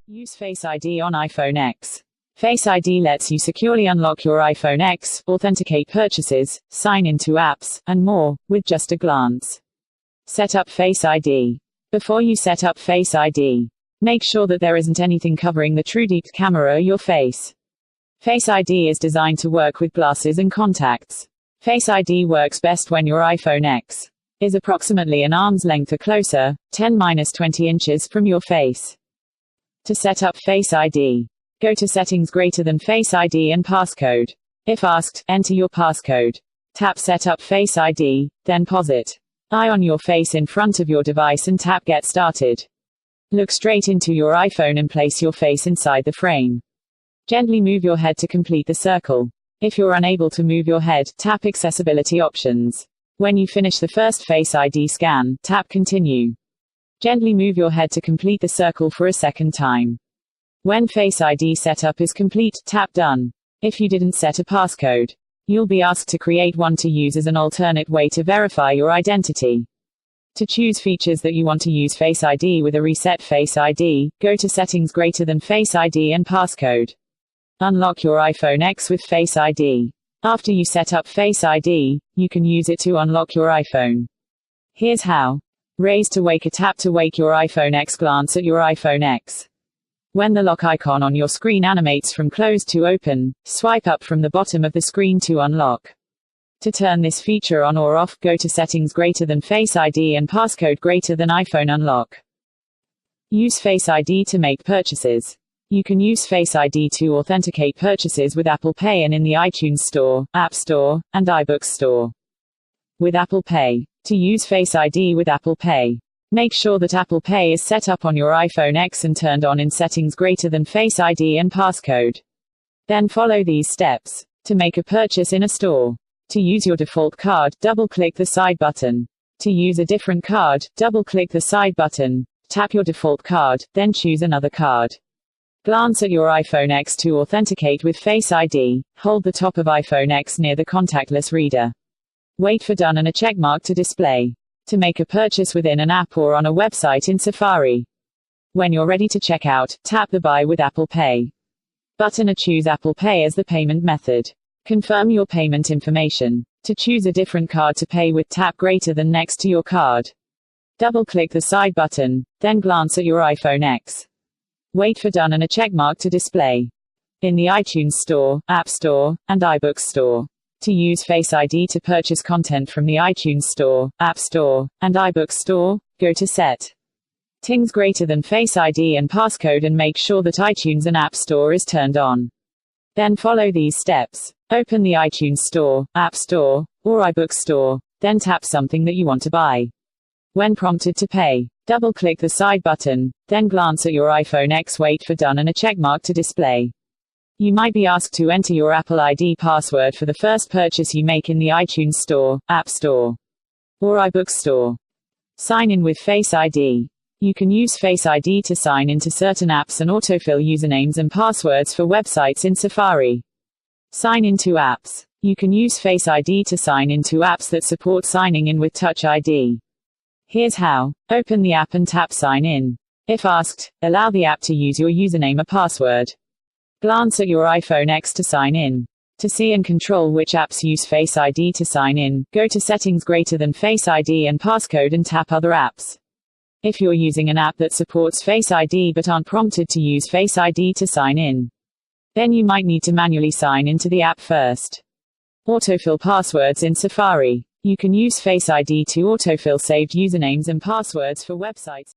Use Face ID on iPhone X. Face ID lets you securely unlock your iPhone X, authenticate purchases, sign into apps, and more, with just a glance. Set up Face ID. Before you set up Face ID, make sure that there isn't anything covering the true deep camera your face. Face ID is designed to work with glasses and contacts. Face ID works best when your iPhone X is approximately an arm's length or closer, 10-20 inches from your face. To set up Face ID, go to Settings greater than Face ID and Passcode. If asked, enter your passcode. Tap Set up Face ID, then pause it. Eye on your face in front of your device and tap Get Started. Look straight into your iPhone and place your face inside the frame. Gently move your head to complete the circle. If you're unable to move your head, tap Accessibility Options. When you finish the first Face ID scan, tap Continue. Gently move your head to complete the circle for a second time. When Face ID setup is complete, tap Done. If you didn't set a passcode, you'll be asked to create one to use as an alternate way to verify your identity. To choose features that you want to use Face ID with a reset Face ID, go to Settings greater than Face ID and Passcode. Unlock your iPhone X with Face ID. After you set up Face ID, you can use it to unlock your iPhone. Here's how. Raise to wake or tap to wake your iPhone X. Glance at your iPhone X. When the lock icon on your screen animates from close to open, swipe up from the bottom of the screen to unlock. To turn this feature on or off, go to Settings greater than Face ID and Passcode greater than iPhone Unlock. Use Face ID to make purchases. You can use Face ID to authenticate purchases with Apple Pay and in the iTunes Store, App Store, and iBooks Store. With Apple Pay. To use Face ID with Apple Pay, make sure that Apple Pay is set up on your iPhone X and turned on in Settings greater than Face ID and Passcode. Then follow these steps. To make a purchase in a store. To use your default card, double-click the side button. To use a different card, double-click the side button. Tap your default card, then choose another card. Glance at your iPhone X to authenticate with Face ID. Hold the top of iPhone X near the contactless reader. Wait for Done and a checkmark to display. To make a purchase within an app or on a website in Safari. When you're ready to check out, tap the Buy with Apple Pay button or choose Apple Pay as the payment method. Confirm your payment information. To choose a different card to pay with, tap greater than next to your card. Double-click the side button, then glance at your iPhone X. Wait for Done and a checkmark to display. In the iTunes Store, App Store, and iBooks Store. To use Face ID to purchase content from the iTunes Store, App Store, and iBooks Store, go to Settings greater than Face ID and Passcode and make sure that iTunes and App Store is turned on. Then follow these steps. Open the iTunes Store, App Store, or iBooks Store, then tap something that you want to buy. When prompted to pay, double-click the side button, then glance at your iPhone X. Wait for Done and a checkmark to display. You might be asked to enter your Apple ID password for the first purchase you make in the iTunes Store, App Store, or iBooks Store. Sign in with Face ID. You can use Face ID to sign into certain apps and autofill usernames and passwords for websites in Safari. Sign into apps. You can use Face ID to sign into apps that support signing in with Touch ID. Here's how. Open the app and tap Sign In. If asked, allow the app to use your username or password. Glance at your iPhone X to sign in. To see and control which apps use Face ID to sign in, go to Settings greater than Face ID and Passcode and tap Other apps. If you're using an app that supports Face ID but aren't prompted to use Face ID to sign in, then you might need to manually sign into the app first. Autofill passwords in Safari. You can use Face ID to autofill saved usernames and passwords for websites.